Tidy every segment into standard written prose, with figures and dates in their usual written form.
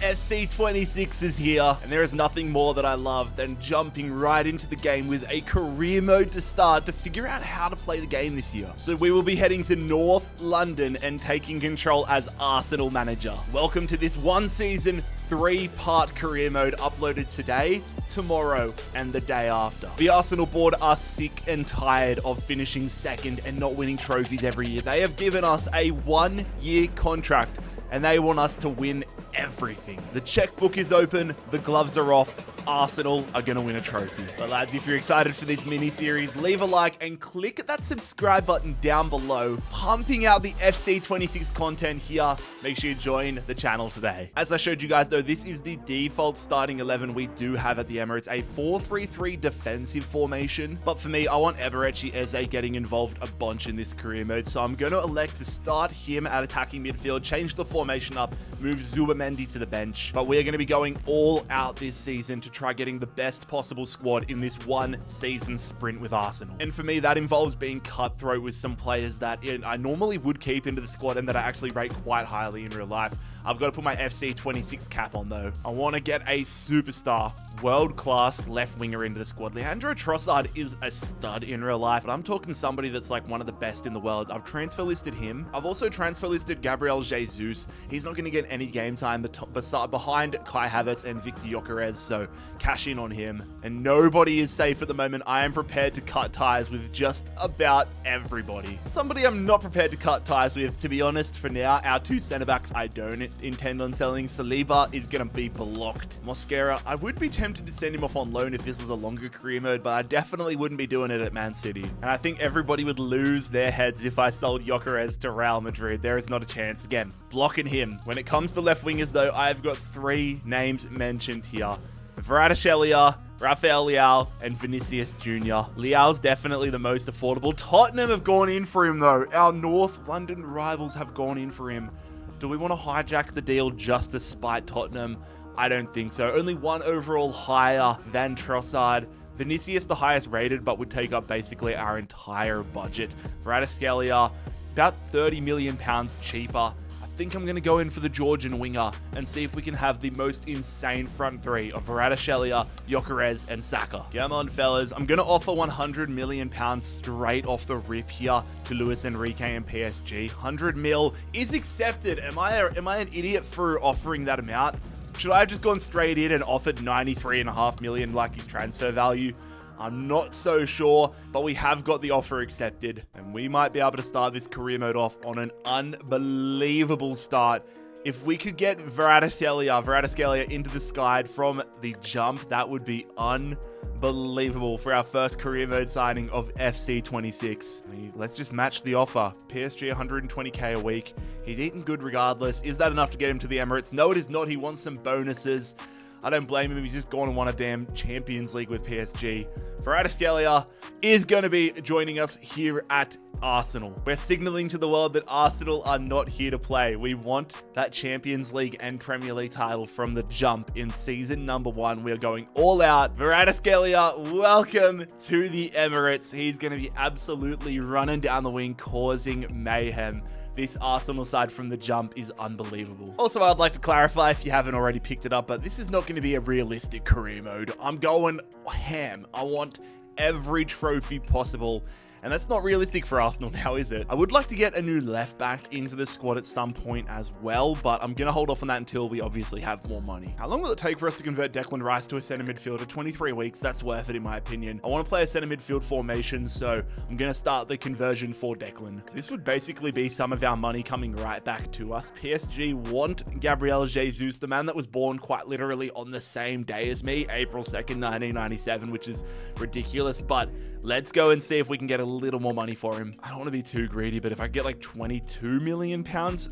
FC26 is here, and there is nothing more that I love than jumping right into the game with a career mode to start to figure out how to play the game this year. So we will be heading to North London and taking control as Arsenal manager. Welcome to this one season, 3-part career mode uploaded today, tomorrow, and the day after. The Arsenal board are sick and tired of finishing second and not winning trophies every year. They have given us a 1-year contract and they want us to win everything. The checkbook is open, the gloves are off. Arsenal are going to win a trophy. But lads, if you're excited for this mini-series, leave a like and click that subscribe button down below. Pumping out the FC26 content here. Make sure you join the channel today. As I showed you guys though, this is the default starting 11 we do have at the Emirates, a 4-3-3 defensive formation. But for me, I want Eberechi Eze getting involved a bunch in this career mode. So I'm going to elect to start him at attacking midfield, change the formation up, move Zubamendi to the bench. But we are going to be going all out this season to try getting the best possible squad in this one season sprint with Arsenal. And for me, that involves being cutthroat with some players that I normally would keep into the squad and that I actually rate quite highly in real life. I've got to put my FC26 cap on though. I want to get a superstar, world-class left winger into the squad. Leandro Trossard is a stud in real life, but I'm talking somebody that's like one of the best in the world. I've transfer listed him. I've also transfer listed Gabriel Jesus. He's not going to get any game time behind Kai Havertz and Victor Gyökeres, so cash in on him. And nobody is safe at the moment. I am prepared to cut ties with just about everybody. Somebody I'm not prepared to cut ties with, to be honest, for now, our 2 centre-backs I don't intend on selling. Saliba is going to be blocked. Mosquera, I would be tempted to send him off on loan if this was a longer career mode, but I definitely wouldn't be doing it at Man City. And I think everybody would lose their heads if I sold Gyökeres to Real Madrid. There is not a chance. Again, blocking him. When it comes to left wingers though, I've got 3 names mentioned here. Kvaratskhelia, Rafael Leao, and Vinicius Jr. Leao's definitely the most affordable. Tottenham have gone in for him though. Our North London rivals have gone in for him. Do we want to hijack the deal just to spite Tottenham? I don't think so. Only 1 overall higher than Trossard. Vinicius the highest rated, but would take up basically our entire budget. Kvaratskhelia, about £30 million cheaper. I think I'm going to go in for the Georgian winger and see if we can have the most insane front 3 of Kvaratskhelia, Gyökeres, and Saka. Come on, fellas. I'm going to offer £100 million straight off the rip here to Luis Enrique and PSG. 100 mil is accepted. Am I an idiot for offering that amount? Should I have just gone straight in and offered 93.5 million like his transfer value? I'm not so sure, but we have got the offer accepted, and we might be able to start this career mode off on an unbelievable start. If we could get Kvaratskhelia into the sky from the jump, that would be unbelievable for our first career mode signing of FC26. Let's just match the offer. PSG 120k a week. He's eating good regardless. Is that enough to get him to the Emirates? No, it is not. He wants some bonuses. I don't blame him. He's just gone and won a damn Champions League with PSG. Kvaratskhelia is going to be joining us here at Arsenal. We're signaling to the world that Arsenal are not here to play. We want that Champions League and Premier League title from the jump in season number 1. We are going all out. Kvaratskhelia, welcome to the Emirates. He's going to be absolutely running down the wing, causing mayhem. This Arsenal side from the jump is unbelievable. Also, I'd like to clarify if you haven't already picked it up, but this is not going to be a realistic career mode. I'm going ham. I want every trophy possible. And that's not realistic for Arsenal now, is it? I would like to get a new left back into the squad at some point as well, but I'm going to hold off on that until we obviously have more money. How long will it take for us to convert Declan Rice to a center midfielder? 23 weeks. That's worth it in my opinion. I want to play a center midfield formation, so I'm going to start the conversion for Declan. This would basically be some of our money coming right back to us. PSG want Gabriel Jesus, the man that was born quite literally on the same day as me, April 2nd, 1997, which is ridiculous, but let's go and see if we can get a little more money for him. I don't want to be too greedy, but if I get like £22 million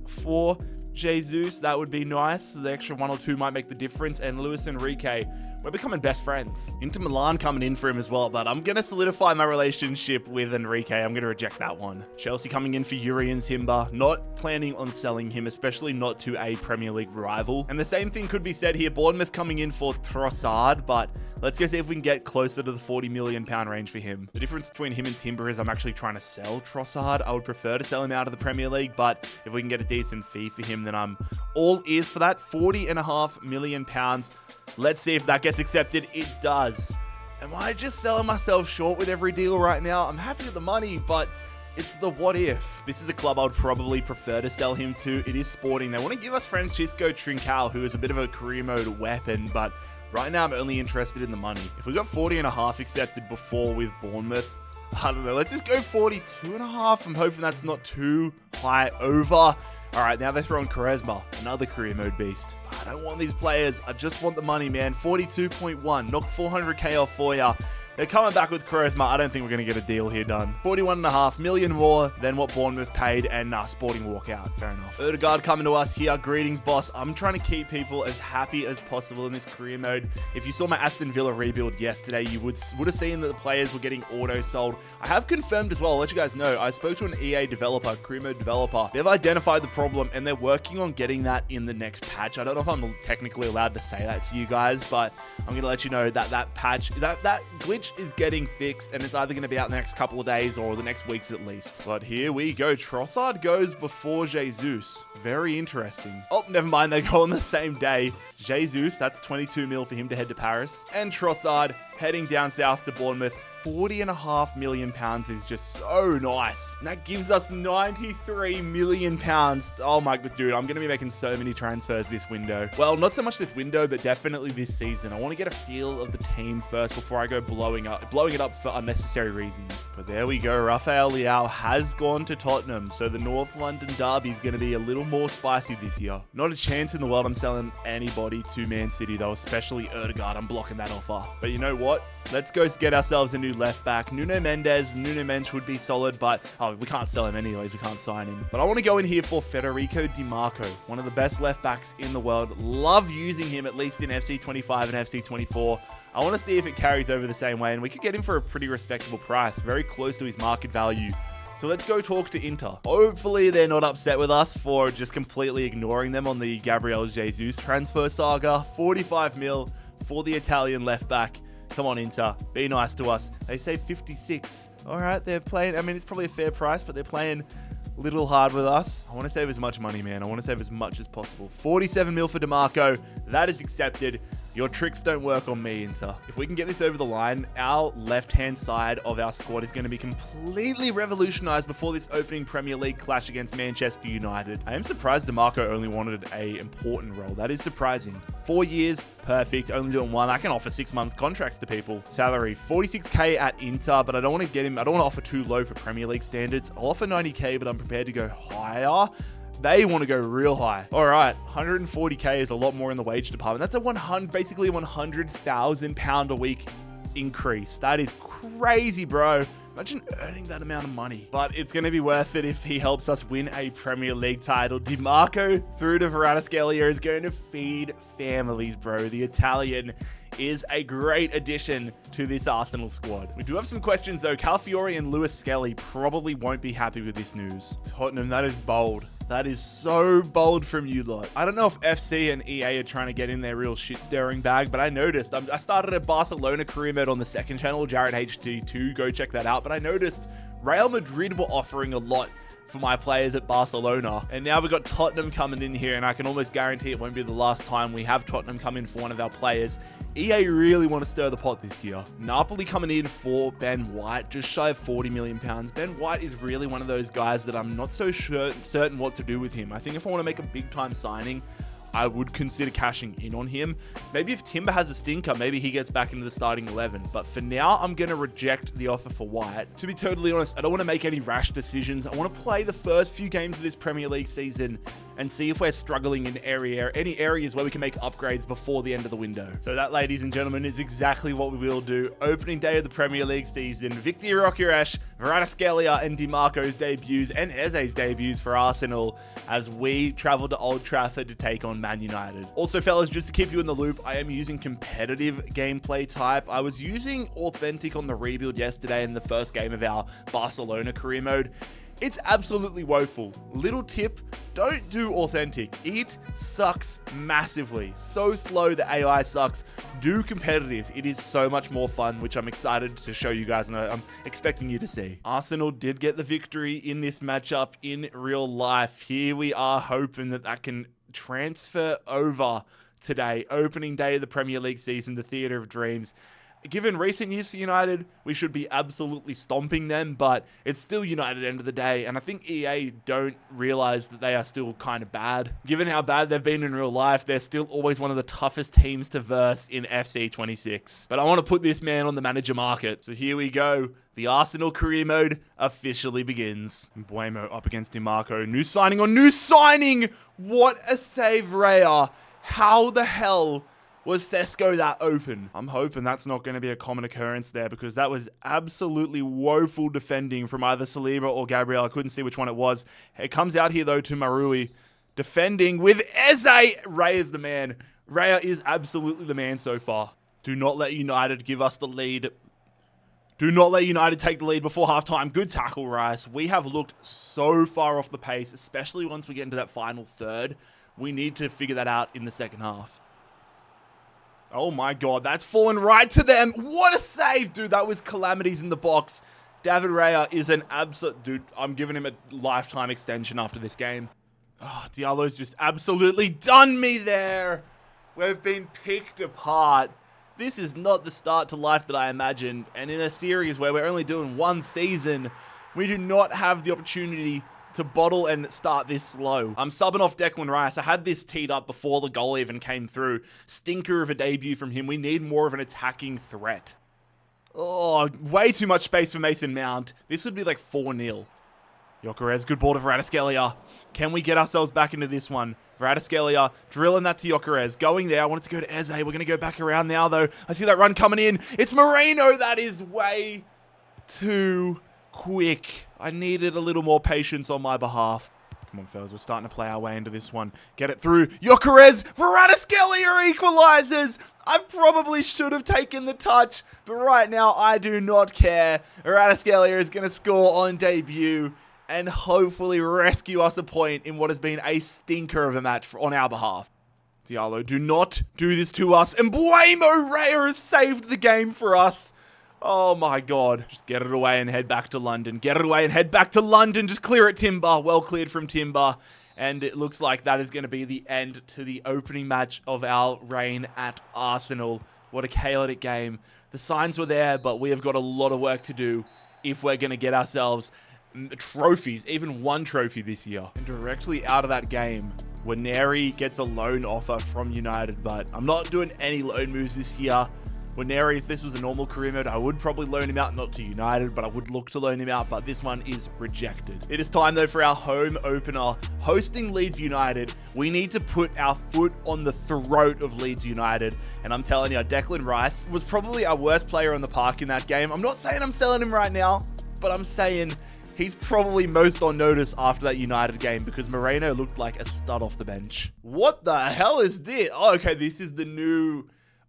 for Jesus, that would be nice. The extra 1 or 2 might make the difference. And Luis Enrique, we're becoming best friends. Inter Milan coming in for him as well, but I'm going to solidify my relationship with Enrique. I'm going to reject that one. Chelsea coming in for Jurrien Timber. Not planning on selling him, especially not to a Premier League rival. And the same thing could be said here. Bournemouth coming in for Trossard, but let's go see if we can get closer to the £40 million range for him. The difference between him and Timber is I'm actually trying to sell Trossard. I would prefer to sell him out of the Premier League, but if we can get a decent fee for him, then I'm all ears for that. £40.5 million. Let's see if that gets accepted. It does. Am I just selling myself short with every deal right now? I'm happy with the money, but it's the what if. This is a club I would probably prefer to sell him to. It is Sporting. They want to give us Francisco Trincao, who is a bit of a career mode weapon, but right now I'm only interested in the money. If we got 40.5 accepted before with Bournemouth, I don't know. Let's just go 42.5. I'm hoping that's not too high over. All right, now they're throwing Quaresma, another career mode beast. But I don't want these players. I just want the money, man. 42.1. Knock 400k off for ya. They're coming back with Quaresma. I don't think we're going to get a deal here done. 41.5 million more than what Bournemouth paid, and Sporting walkout. Fair enough. Odegaard coming to us here. Greetings, boss. I'm trying to keep people as happy as possible in this career mode. If you saw my Aston Villa rebuild yesterday, you would have seen that the players were getting auto sold. I have confirmed as well. I'll let you guys know. I spoke to an EA developer, career mode developer. They've identified the problem, and they're working on getting that in the next patch. I don't know if I'm technically allowed to say that to you guys, but I'm going to let you know that that patch, that glitch is getting fixed, and it's either going to be out in the next couple of days or the next weeks at least. But here we go. Trossard goes before Jesus. Very interesting. Oh, never mind. They go on the same day. Jesus, that's 22 mil for him to head to Paris. And Trossard heading down south to Bournemouth. 40.5 million pounds is just so nice. And that gives us 93 million pounds. Oh my god, dude, I'm going to be making so many transfers this window. Well, not so much this window, but definitely this season. I want to get a feel of the team first before I go blowing it up for unnecessary reasons. But there we go. Rafael Leao has gone to Tottenham. So the North London derby is going to be a little more spicy this year. Not a chance in the world I'm selling anybody to Man City, though, especially Odegaard. I'm blocking that offer. But you know what? Let's go get ourselves a new left back. Nuno Mendes would be solid, but we can't sell him anyways. We can't sign him. But I want to go in here for Federico Di Marco, one of the best left backs in the world. Love using him, at least in FC25 and FC24. I want to see if it carries over the same way, and we could get him for a pretty respectable price, very close to his market value. So let's go talk to Inter. Hopefully they're not upset with us for just completely ignoring them on the Gabriel Jesus transfer saga. 45 mil for the Italian left back. Come on, Inter. Be nice to us. They say 56. All right, they're playing. I mean, it's probably a fair price, but they're playing a little hard with us. I want to save as much money, man. I want to save as much as possible. 47 mil for DeMarco. That is accepted. Your tricks don't work on me, Inter. If we can get this over the line, our left-hand side of our squad is going to be completely revolutionized before this opening Premier League clash against Manchester United. I am surprised DeMarco only wanted an important role. That is surprising. 4 years, perfect. Only doing one. I can offer 6 month contracts to people. Salary, 46k at Inter, but I don't want to get him. I don't want to offer too low for Premier League standards. I'll offer 90k, but I'm prepared to go higher. They want to go real high. All right, 140k is a lot more in the wage department. That's basically a 100,000 pound a week increase. That is crazy, bro. Imagine earning that amount of money. But it's going to be worth it if he helps us win a Premier League title. Di Marco through to Kvaratskhelia is going to feed families, bro. The Italian is a great addition to this Arsenal squad. We do have some questions, though. Calafiori and Lewis Skelly probably won't be happy with this news. Tottenham, that is bold. That is so bold from you lot. I don't know if FC and EA are trying to get in their real shit-stirring bag, but I noticed. I started a Barcelona career mode on the second channel, JarradHD 2. Go check that out. But I noticed Real Madrid were offering a lot for my players at Barcelona. And now we've got Tottenham coming in here, and I can almost guarantee it won't be the last time we have Tottenham come in for one of our players. EA really want to stir the pot this year. Napoli coming in for Ben White, just shy of 40 million pounds. Ben White is really one of those guys that I'm not so certain what to do with him. I think if I want to make a big time signing, I would consider cashing in on him. Maybe if Timber has a stinker, maybe he gets back into the starting 11. But for now, I'm going to reject the offer for White. To be totally honest, I don't want to make any rash decisions. I want to play the first few games of this Premier League season and see if we're struggling in any areas where we can make upgrades before the end of the window. So that, ladies and gentlemen, is exactly what we will do. Opening day of the Premier League season, Victor Gyökeres, Kvaratskhelia and Di Marco's debuts and Eze's debuts for Arsenal as we travel to Old Trafford to take on Man United. Also, fellas, just to keep you in the loop, I am using competitive gameplay type. I was using authentic on the rebuild yesterday in the first game of our Barcelona career mode. It's absolutely woeful. Little tip, don't do authentic. It sucks massively. So slow, the AI sucks. Do competitive. It is so much more fun, which I'm excited to show you guys and I'm expecting you to see. Arsenal did get the victory in this matchup in real life. Here we are hoping that that can transfer over today. Opening day of the Premier League season, the Theatre of Dreams. Given recent years for United, we should be absolutely stomping them, but it's still United at the end of the day, and I think EA don't realize that they are still kind of bad. Given how bad they've been in real life, they're still always one of the toughest teams to verse in FC26. But I want to put this man on the manager market. So here we go. The Arsenal career mode officially begins. Buemo up against DiMarco. New signing on new signing! What a save, Raya. How the hell was Sesko that open? I'm hoping that's not going to be a common occurrence there because that was absolutely woeful defending from either Saliba or Gabriel. I couldn't see which one it was. It comes out here though to Marui. Defending with Eze. Ray is the man. Raya is absolutely the man so far. Do not let United give us the lead. Do not let United take the lead before halftime. Good tackle, Rice. We have looked so far off the pace, especially once we get into that final third. We need to figure that out in the second half. Oh my God, that's fallen right to them. What a save, dude. That was calamities in the box. David Raya is an absolute... Dude, I'm giving him a lifetime extension after this game. Oh, Diallo's just absolutely done me there. We've been picked apart. This is not the start to life that I imagined. And in a series where we're only doing one season, we do not have the opportunity to bottle and start this slow. I'm subbing off Declan Rice. I had this teed up before the goal even came through. Stinker of a debut from him. We need more of an attacking threat. Oh, way too much space for Mason Mount. This would be like 4-0. Gyökeres, good ball to Kvaratskhelia. Can we get ourselves back into this one? Kvaratskhelia, drilling that to Gyökeres. Going there. I want it to go to Eze. We're going to go back around now, though. I see that run coming in. It's Moreno. That is way too quick. I needed a little more patience on my behalf. Come on, fellas. We're starting to play our way into this one. Get it through. Gyökeres. Kvaratskhelia equalizes. I probably should have taken the touch, but right now I do not care. Kvaratskhelia is going to score on debut and hopefully rescue us a point in what has been a stinker of a match on our behalf. Diallo, do not do this to us. And Buemo Raya has saved the game for us. Oh my God. Just get it away and head back to London. Get it away and head back to London. Just clear it, Timber. Well cleared from Timber. And it looks like that is going to be the end to the opening match of our reign at Arsenal. What a chaotic game. The signs were there, but we have got a lot of work to do if we're going to get ourselves trophies, even one trophy this year. And directly out of that game, Waneri gets a loan offer from United, but I'm not doing any loan moves this year. Waneri, if this was a normal career mode, I would probably loan him out, not to United, but I would look to loan him out, but this one is rejected. It is time, though, for our home opener. Hosting Leeds United, we need to put our foot on the throat of Leeds United, and I'm telling you, Declan Rice was probably our worst player on the park in that game. I'm not saying I'm selling him right now, but I'm saying he's probably most on notice after that United game because Moreno looked like a stud off the bench. What the hell is this? Oh, okay, this is the new...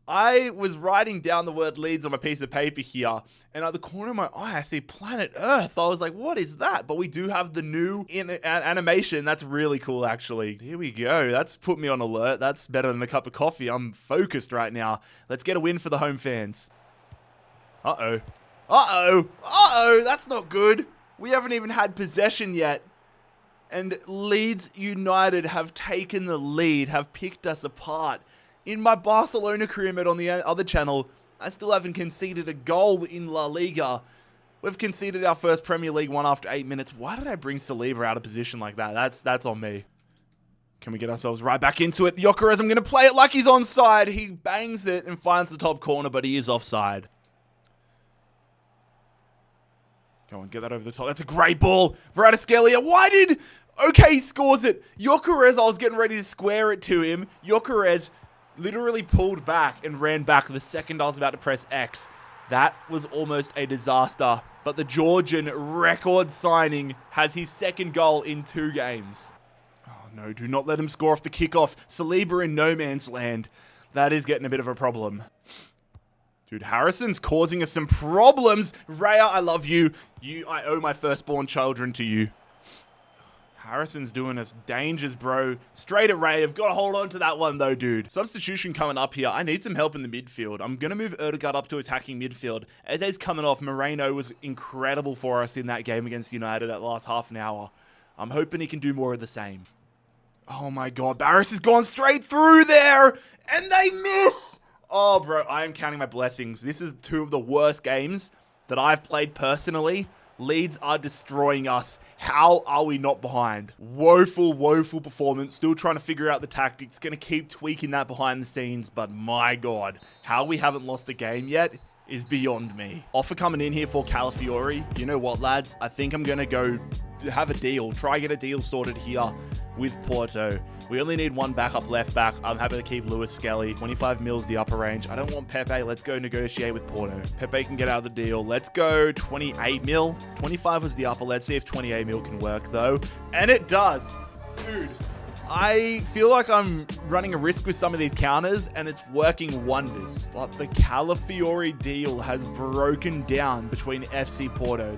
I was writing down the word Leeds on my piece of paper here, and at the corner of my eye, I see Planet Earth. I was like, what is that? But we do have the new animation. That's really cool, actually. Here we go. That's put me on alert. That's better than a cup of coffee. I'm focused right now. Let's get a win for the home fans. Uh-oh. Uh-oh. Uh-oh. That's not good. We haven't even had possession yet. And Leeds United have taken the lead, have picked us apart. In my Barcelona career mode on the other channel, I still haven't conceded a goal in La Liga. We've conceded our first Premier League one after 8 minutes. Why did I bring Saliba out of position like that? That's on me. Can we get ourselves right back into it? Gyökeres, I'm going to play it like he's onside. He bangs it and finds the top corner, but he is offside. Go on, get that over the top. That's a great ball. Kvaratskhelia. Why did... Okay, he scores it. Gyökeres, I was getting ready to square it to him. Gyökeres literally pulled back and ran back the second I was about to press X. That was almost a disaster. But the Georgian record signing has his second goal in 2 games. Oh no, do not let him score off the kickoff. Saliba in no man's land. That is getting a bit of a problem. Dude, Harrison's causing us some problems. Raya, I love you. I owe my firstborn children to you. Harrison's doing us dangers, bro. Straight at Ray. I've got to hold on to that one, though, dude. Substitution coming up here. I need some help in the midfield. I'm going to move Erdegaard up to attacking midfield. Eze's coming off. Moreno was incredible for us in that game against United that last half an hour. I'm hoping he can do more of the same. Oh, my God. Barris has gone straight through there, and they miss. Oh, bro, I am counting my blessings. This is two of the worst games that I've played personally. Leeds are destroying us. How are we not behind? Woeful, woeful performance. Still trying to figure out the tactics. Going to keep tweaking that behind the scenes. But my God, how we haven't lost a game yet is beyond me. Offer coming in here for Calafiori. You know what, lads? I think I'm going to go have a deal. Try get a deal sorted here with Porto. We only need one backup left back. I'm happy to keep Lewis Skelly. 25 mils the upper range. I don't want Pepe. Let's go negotiate with Porto. Pepe can get out of the deal. Let's go 28 mil. 25 was the upper. Let's see if 28 mil can work though. And it does. Dude, I feel like I'm running a risk with some of these counters and it's working wonders. But the Calafiori deal has broken down between FC Porto.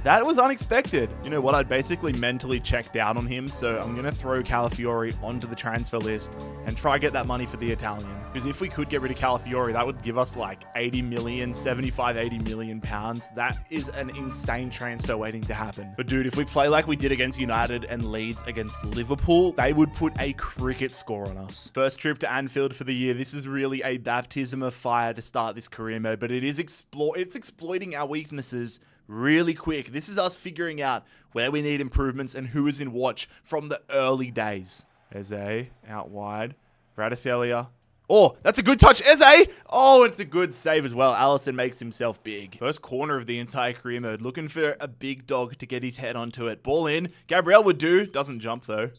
That was unexpected. You know what? I'd basically mentally checked out on him, so I'm going to throw Calafiori onto the transfer list and try get that money for the Italian. Because if we could get rid of Calafiori, that would give us like 80 million, 75, 80 million pounds. That is an insane transfer waiting to happen. But dude, if we play like we did against United and Leeds against Liverpool, they would put a cricket score on us. First trip to Anfield for the year. This is really a baptism of fire to start this career mode, but it's exploiting our weaknesses really quick. This is us figuring out where we need improvements and who is in watch from the early days. Eze out wide. Vraticelia. Oh, that's a good touch. Eze. Oh, it's a good save as well. Allison makes himself big. First corner of the entire career mode. Looking for a big dog to get his head onto it. Ball in. Gabriel would do. Doesn't jump though.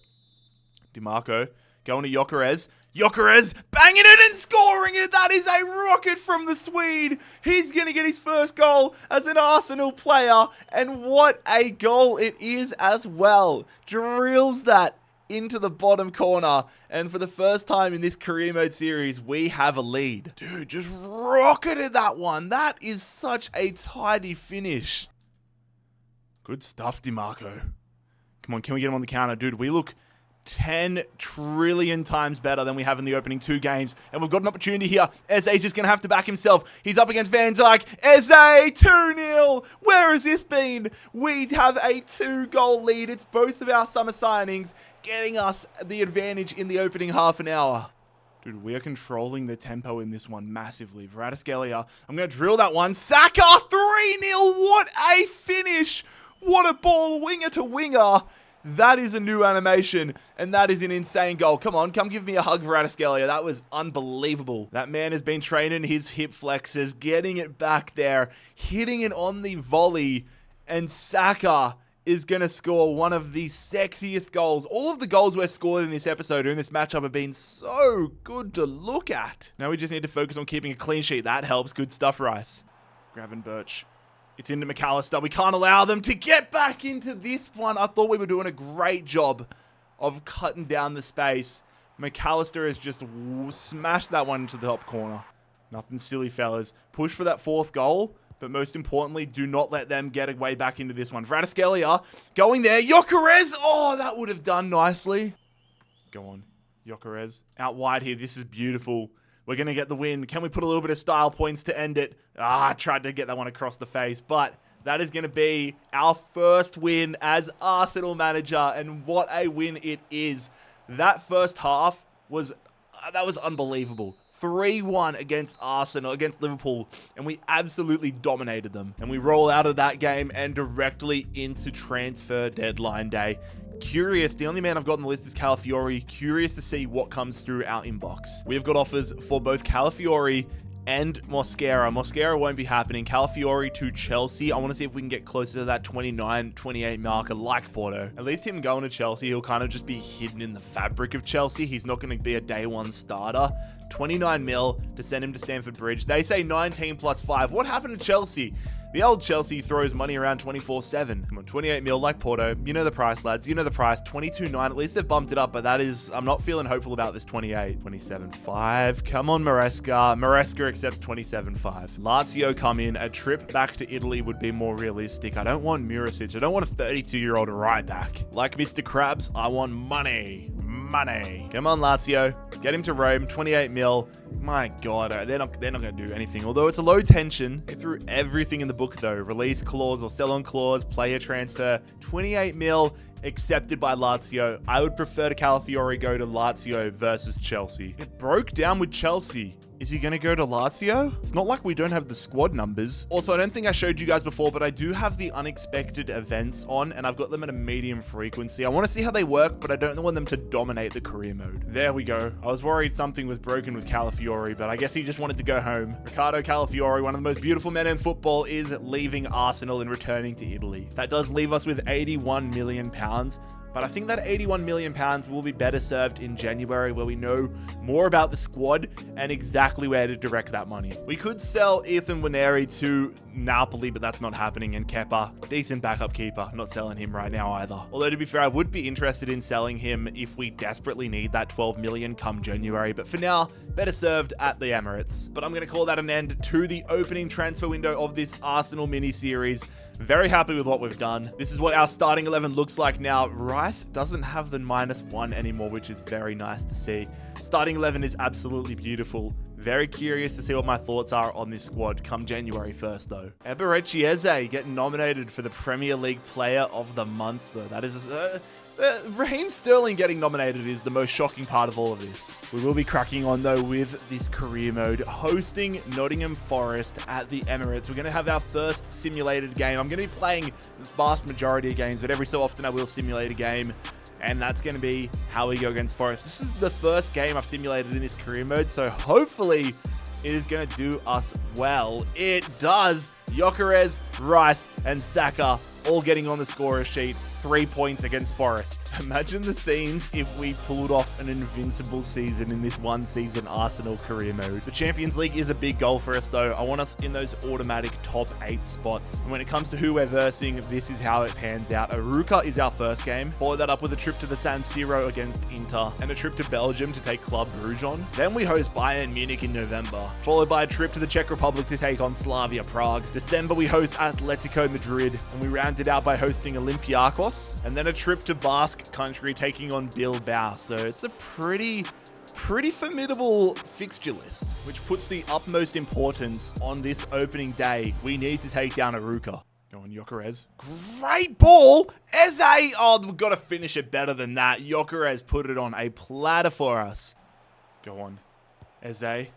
DiMarco going to Gyökeres. Gyökeres banging it and scoring it. That is a rocket from the Swede. He's going to get his first goal as an Arsenal player. And what a goal it is as well. Drills that into the bottom corner. And for the first time in this career mode series, we have a lead. Dude, just rocketed that one. That is such a tidy finish. Good stuff, DiMarco. Come on, can we get him on the counter? Dude, we look 10 trillion times better than we have in the opening two games. And we've got an opportunity here. Eze's just going to have to back himself. He's up against Van Dijk. Eze, 2-0. Where has this been? We have a 2-goal lead. It's both of our summer signings getting us the advantage in the opening half an hour. Dude, we are controlling the tempo in this one massively. Vraticelia. I'm going to drill that one. Saka, 3-0. What a finish. What a ball, winger to winger. That is a new animation, and that is an insane goal. Come on, come give me a hug, Vraticelia. That was unbelievable. That man has been training his hip flexors, getting it back there, hitting it on the volley, and Saka is going to score one of the sexiest goals. All of the goals we've scored in this episode or in this matchup have been so good to look at. Now we just need to focus on keeping a clean sheet. That helps. Good stuff, Rice. Gravenberch. It's into McAllister. We can't allow them to get back into this one. I thought we were doing a great job of cutting down the space. McAllister has just smashed that one into the top corner. Nothing silly, fellas. Push for that fourth goal, but most importantly, do not let them get away back into this one. Vraticelia going there. Gyökeres. Oh, that would have done nicely. Go on. Gyökeres out wide here. This is beautiful. We're going to get the win. Can we put a little bit of style points to end it? I tried to get that one across the face, but that is going to be our first win as Arsenal manager, and what a win it is. That first half was unbelievable. 3-1 against Arsenal, against Liverpool, and we absolutely dominated them. And we roll out of that game and directly into transfer deadline day. Curious, the only man I've got on the list is Calafiori. Curious to see what comes through our inbox. We've got offers for both Calafiori and Mosquera. Mosquera won't be happening. Calafiori to Chelsea. I want to see if we can get closer to that 29, 28 marker like Porto. At least him going to Chelsea, he'll kind of just be hidden in the fabric of Chelsea. He's not going to be a day one starter. 29 mil to send him to Stamford Bridge. They say 19 plus 5. What happened to Chelsea? The old Chelsea throws money around 24/7. Come on, 28 mil like Porto. You know the price, lads. You know the price. 22.9. At least they've bumped it up, but that is, I'm not feeling hopeful about this 28. 27.5. Come on, Maresca. Maresca accepts 27.5. Lazio come in. A trip back to Italy would be more realistic. I don't want Murasic. I don't want a 32-year-old right back. Like Mr. Krabs, I want money. Money. Come on, Lazio. Get him to Rome. 28 mil. My God, they're not going to do anything. Although it's a low tension. They threw everything in the book, though. Release clause or sell-on clause, player transfer. 28 mil accepted by Lazio. I would prefer to Calafiori go to Lazio versus Chelsea. It broke down with Chelsea. Is he going to go to Lazio? It's not like we don't have the squad numbers. Also, I don't think I showed you guys before, but I do have the unexpected events on, and I've got them at a medium frequency. I want to see how they work, but I don't want them to dominate the career mode. There we go. I was worried something was broken with Calafiori, but I guess he just wanted to go home. Riccardo Calafiori, one of the most beautiful men in football, is leaving Arsenal and returning to Italy. That does leave us with £81 million. But I think that £81 million will be better served in January, where we know more about the squad and exactly where to direct that money. We could sell Ethan Waneri to Napoli, but that's not happening. And Kepa, decent backup keeper, not selling him right now either. Although, to be fair, I would be interested in selling him if we desperately need that 12 million come January. But for now, better served at the Emirates. But I'm going to call that an end to the opening transfer window of this Arsenal mini-series. Very happy with what we've done. This is what our starting 11 looks like now. Rice doesn't have the -1 anymore, which is very nice to see. Starting 11 is absolutely beautiful. Very curious to see what my thoughts are on this squad come January 1st, though. Eberechi Eze getting nominated for the Premier League Player of the Month, though. That is... Raheem Sterling getting nominated is the most shocking part of all of this. We will be cracking on, though, with this career mode, hosting Nottingham Forest at the Emirates. We're going to have our first simulated game. I'm going to be playing the vast majority of games, but every so often I will simulate a game, and that's going to be how we go against Forest. This is the first game I've simulated in this career mode, so hopefully it is going to do us well. It does. Gyökeres, Rice, and Saka all getting on the scorer sheet. 3 points against Forest. Imagine the scenes if we pulled off an invincible season in this one season Arsenal career mode. The Champions League is a big goal for us, though. I want us in those automatic top 8 spots. And when it comes to who we're versing, this is how it pans out. Arouca is our first game. Follow that up with a trip to the San Siro against Inter and a trip to Belgium to take Club Brugge on. Then we host Bayern Munich in November, followed by a trip to the Czech Republic to take on Slavia Prague. December, we host Atletico Madrid, and we round it out by hosting Olympiacos, and then a trip to Basque Country taking on Bilbao. So it's a pretty formidable fixture list, which puts the utmost importance on this opening day. We need to take down Arouca. Go on, Gyökeres. Great ball! Eze! Oh, we've got to finish it better than that. Gyökeres put it on a platter for us. Go on, Eze.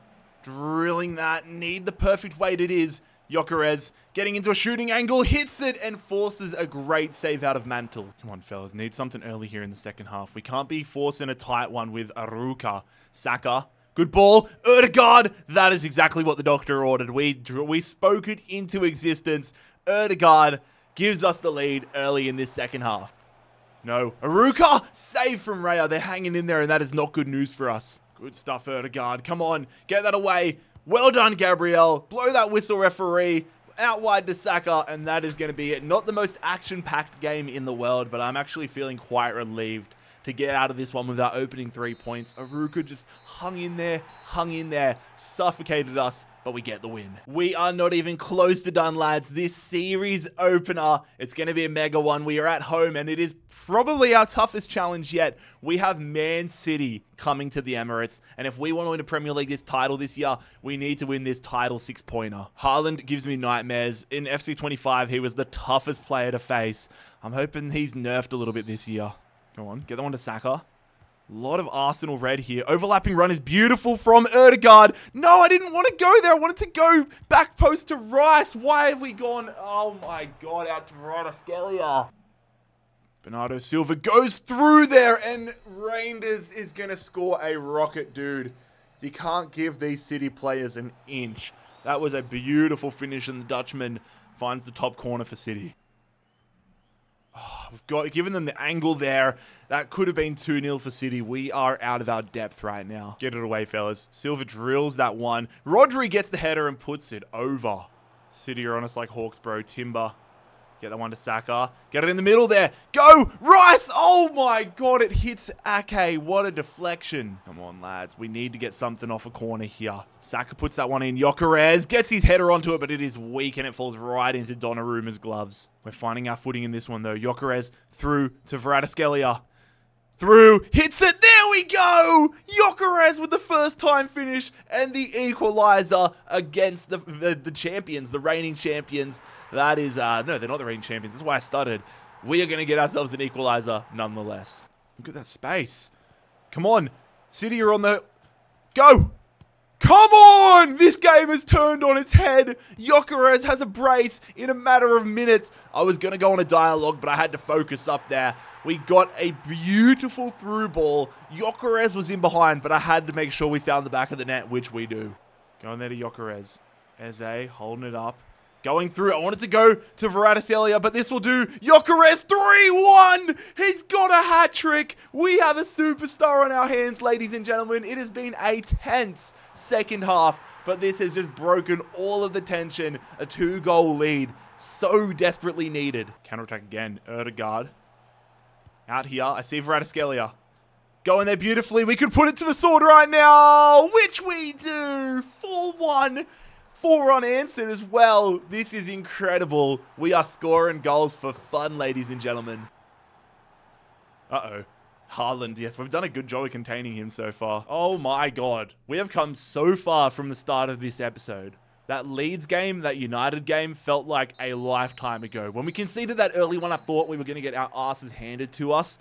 Drilling that. Need the perfect weight it is. Gyökeres getting into a shooting angle, hits it, and forces a great save out of Mantle. Come on, fellas. Need something early here in the second half. We can't be forcing a tight one with Arouca. Saka. Good ball. Ødegaard. That is exactly what the doctor ordered. We spoke it into existence. Ødegaard gives us the lead early in this second half. No. Arouca. Save from Raya. They're hanging in there, and that is not good news for us. Good stuff, Ødegaard. Come on. Get that away. Well done, Gabriel. Blow that whistle, referee. Out wide to Saka, and that is going to be it. Not the most action-packed game in the world, but I'm actually feeling quite relieved to get out of this one with our opening 3 points. Arouca just hung in there, suffocated us, but we get the win. We are not even close to done, lads. This series opener, it's going to be a mega one. We are at home, and it is probably our toughest challenge yet. We have Man City coming to the Emirates, and if we want to win a Premier League title this year, we need to win this title 6-pointer. Haaland gives me nightmares. In FC25, he was the toughest player to face. I'm hoping he's nerfed a little bit this year. Go on, get that one to Saka. A lot of Arsenal red here. Overlapping run is beautiful from Ødegaard. No, I didn't want to go there. I wanted to go back post to Rice. Why have we gone, oh my God, out to Kvaratskhelia? Bernardo Silva goes through there, and Reinders is going to score a rocket, dude. You can't give these City players an inch. That was a beautiful finish, and the Dutchman finds the top corner for City. Oh, we've given them the angle there. That could have been 2-0 for City. We are out of our depth right now. Get it away, fellas. Silva drills that one. Rodri gets the header and puts it over. City are on us like Hawks, bro. Timber. Get that one to Saka. Get it in the middle there. Go! Rice! Oh my god, it hits Ake. What a deflection. Come on, lads. We need to get something off a corner here. Saka puts that one in. Gyökeres gets his header onto it, but it is weak and it falls right into Donnarumma's gloves. We're finding our footing in this one, though. Gyökeres through to JarradHD. Through, hits it, there we go! Gyökeres with the first time finish and the equaliser against the champions, the reigning champions. That is, no, they're not the reigning champions, that's why I stuttered. We are going to get ourselves an equaliser nonetheless. Look at that space. Come on, City are on the, go! Come on! This game has turned on its head. Gyökeres has a brace in a matter of minutes. I was going to go on a dialogue, but I had to focus up there. We got a beautiful through ball. Gyökeres was in behind, but I had to make sure we found the back of the net, which we do. Going there to Gyökeres. Eze holding it up. Going through. I wanted to go to JarradHD, but this will do. Gyökeres 3-1. He's got a hat trick. We have a superstar on our hands, ladies and gentlemen. It has been a tense second half, but this has just broken all of the tension. A 2-goal lead. So desperately needed. Counter-attack again. Ødegaard. Out here. I see JarradHD. Going there beautifully. We could put it to the sword right now, which we do. 4-1. 4 unanswered as well. This is incredible. We are scoring goals for fun, ladies and gentlemen. Uh-oh. Haaland, yes, we've done a good job of containing him so far. Oh my god. We have come so far from the start of this episode. That Leeds game, that United game, felt like a lifetime ago. When we conceded that early one, I thought we were going to get our asses handed to us.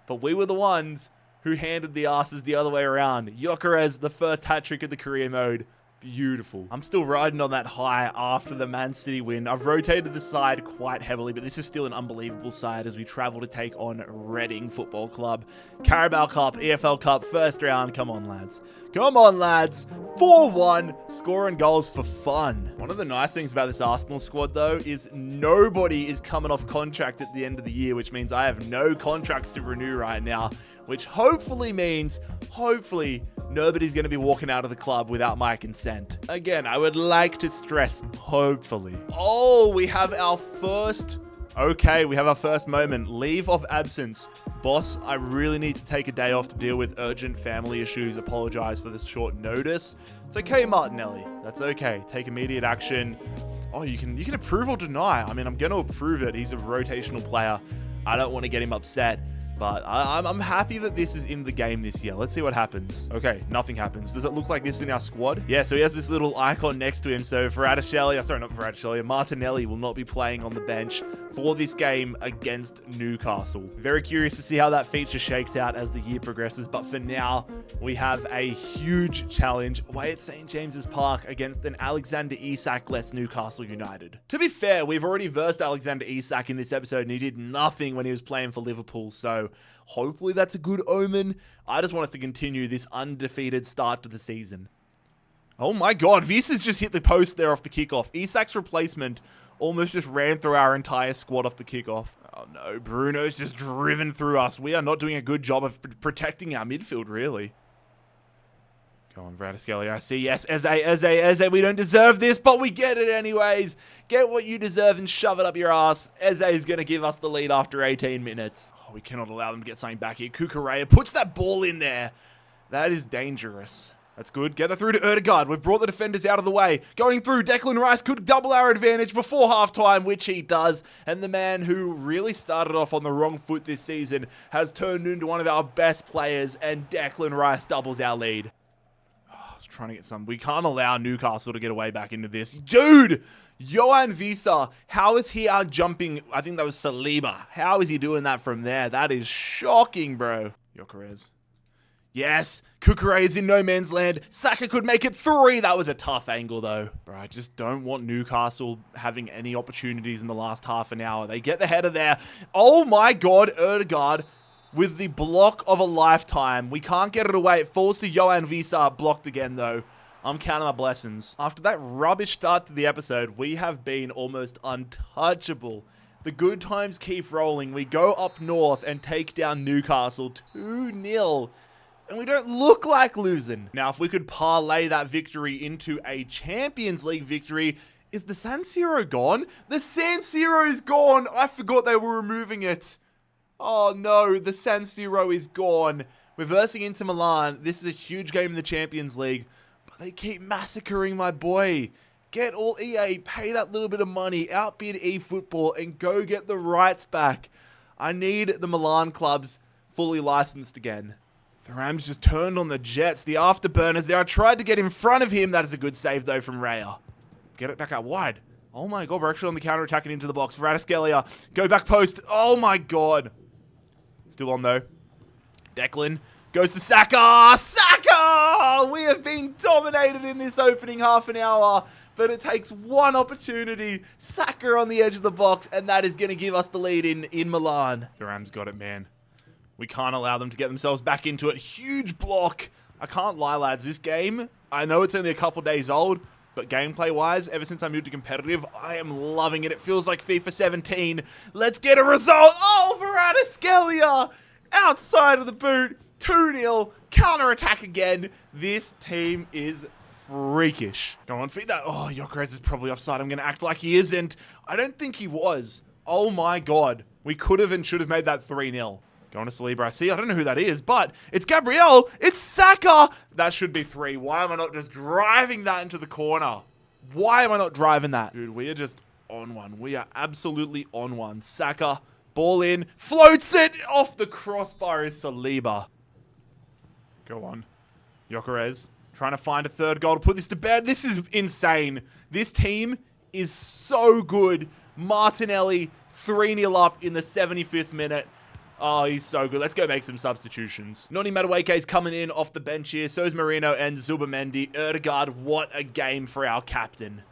But we were the ones who handed the asses the other way around. Gyökeres, the first hat-trick of the career mode. Beautiful. I'm still riding on that high after the Man City win. I've rotated the side quite heavily, but this is still an unbelievable side as we travel to take on Reading Football Club. Carabao Cup, EFL Cup, first round. Come on, lads. Come on, lads. 4-1, scoring goals for fun. One of the nice things about this Arsenal squad, though, is nobody is coming off contract at the end of the year, which means I have no contracts to renew right now, which hopefully means, nobody's going to be walking out of the club without my consent. Again, I would like to stress, hopefully. Oh, we have our first... Okay, we have our first moment. Leave of absence. Boss, I really need to take a day off to deal with urgent family issues. Apologize for this short notice. It's okay, Martinelli. That's okay. Take immediate action. Oh, you can approve or deny. I mean, I'm going to approve it. He's a rotational player. I don't want to get him upset. But I'm happy that this is in the game this year. Let's see what happens. Okay, nothing happens. Does it look like this in our squad? Yeah, so he has this little icon next to him. So Martinelli will not be playing on the bench for this game against Newcastle. Very curious to see how that feature shakes out as the year progresses. But for now, we have a huge challenge away at St. James's Park against an Alexander Isak-less Newcastle United. To be fair, we've already versed Alexander Isak in this episode, and he did nothing when he was playing for Liverpool. So hopefully that's a good omen. I just want us to continue this undefeated start to the season. Oh my god, Visa's just hit the post there off the kickoff. Isak's replacement almost just ran through our entire squad off the kickoff. Oh no, Bruno's just driven through us. We are not doing a good job of protecting our midfield, really. Go on, JarradHD. I see, yes, Eze, we don't deserve this, but we get it anyways. Get what you deserve and shove it up your ass. Eze is going to give us the lead after 18 minutes. Oh, we cannot allow them to get something back here. Cucurella puts that ball in there. That is dangerous. That's good. Get that through to Ødegaard. We've brought the defenders out of the way. Going through, Declan Rice could double our advantage before halftime, which he does. And the man who really started off on the wrong foot this season has turned into one of our best players, and Declan Rice doubles our lead. Trying to get some. We can't allow Newcastle to get away back into this. Dude! Yohan Wissa, how is he out jumping? I think that was Saliba. How is he doing that from there? That is shocking, bro. Gyökeres. Yes! Cucurella is in no man's land. Saka could make it 3. That was a tough angle, though. Bro, I just don't want Newcastle having any opportunities in the last half an hour. They get the header there. Oh my god, Ødegaard. With the block of a lifetime. We can't get it away. It falls to Yohan Wissa. Blocked again, though. I'm counting my blessings. After that rubbish start to the episode, we have been almost untouchable. The good times keep rolling. We go up north and take down Newcastle 2-0. And we don't look like losing. Now, if we could parlay that victory into a Champions League victory, Is the San Siro gone? The San Siro's gone! I forgot they were removing it. Oh no, the San Siro is gone. We're versing Inter Milan. This is a huge game in the Champions League. But they keep massacring my boy. Get all EA, pay that little bit of money, outbid eFootball, and go get the rights back. I need the Milan clubs fully licensed again. The Rams just turned on the Jets. The afterburners there. I tried to get in front of him. That is a good save, though, from Raya. Get it back out wide. Oh, my God. We're actually on the counter-attack and into the box. Kvaratskhelia. Go back post. Oh, my God. Still on, though. Declan goes to Saka. Saka! We have been dominated in this opening half an hour. But it takes one opportunity. Saka on the edge of the box. And that is going to give us the lead in Milan. The Rams got it, man. We can't allow them to get themselves back into it. Huge block. I can't lie, lads. This game, I know it's only a couple days old. But gameplay-wise, ever since I moved to competitive, I am loving it. It feels like FIFA 17. Let's get a result. Oh, Kvaratskhelia outside of the boot. 2-0. Counter-attack again. This team is freakish. Go on, feed that. Oh, Gyökeres is probably offside. I'm going to act like he isn't. I don't think he was. Oh, my God. We could have and should have made that 3-0. Going to Saliba. I see. I don't know who that is, but it's Gabriel. It's Saka. That should be 3. Why am I not just driving that into the corner? Why am I not driving that? Dude, we are just on one. We are absolutely on one. Saka, ball in, floats it off the crossbar is Saliba. Go on. Gyökeres trying to find a third goal to put this to bed. This is insane. This team is so good. Martinelli, 3-0 up in the 75th minute. Oh, he's so good. Let's go make some substitutions. Noni Madueke is coming in off the bench here. So is Marino and Zubamendi. Erdegaard, what a game for our captain.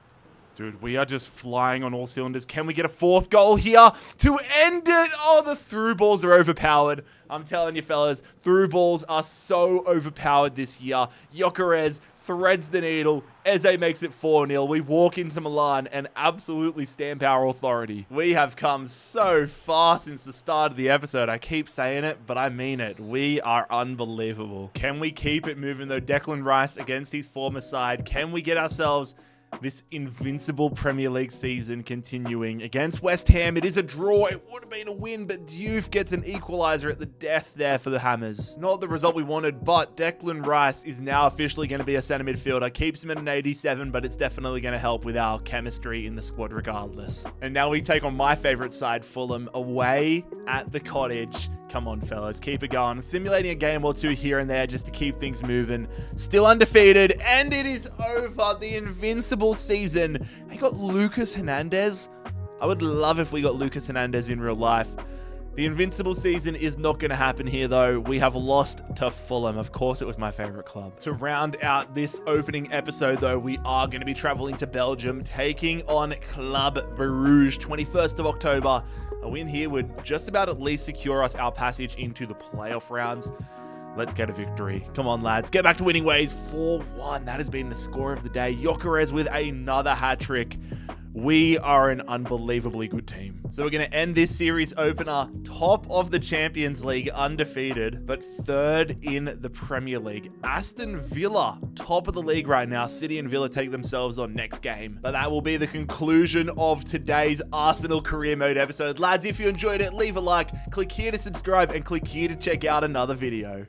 Dude, we are just flying on all cylinders. Can we get a 4th goal here to end it? Oh, the through balls are overpowered. I'm telling you, fellas, through balls are so overpowered this year. Gyökeres threads the needle. Eze makes it 4-0. We walk into Milan and absolutely stamp our authority. We have come so far since the start of the episode. I keep saying it, but I mean it. We are unbelievable. Can we keep it moving, though? Declan Rice against his former side. Can we get ourselves this invincible Premier League season continuing against West Ham? It is a draw. It would have been a win, but Diouf gets an equalizer at the death there for the Hammers. Not the result we wanted, but Declan Rice is now officially going to be a centre midfielder. Keeps him at an 87, but it's definitely going to help with our chemistry in the squad regardless. And now we take on my favourite side, Fulham, away at the Cottage. Come on, fellas. Keep it going. Simulating a game or two here and there just to keep things moving. Still undefeated, and it is over. The invincible season. They got Lucas Hernandez. I would love if we got Lucas Hernandez in real life. The invincible season is not going to happen here, though. We have lost to Fulham. Of course, it was my favorite club. To round out this opening episode, though, we are going to be traveling to Belgium, taking on Club Bruges, 21st of October. A win here would just about at least secure us our passage into the playoff rounds. Let's get a victory. Come on, lads. Get back to winning ways. 4-1. That has been the score of the day. Gyökeres with another hat-trick. We are an unbelievably good team. So we're going to end this series opener top of the Champions League, undefeated, but 3rd in the Premier League. Aston Villa, top of the league right now. City and Villa take themselves on next game. But that will be the conclusion of today's Arsenal Career Mode episode. Lads, if you enjoyed it, leave a like, click here to subscribe, and click here to check out another video.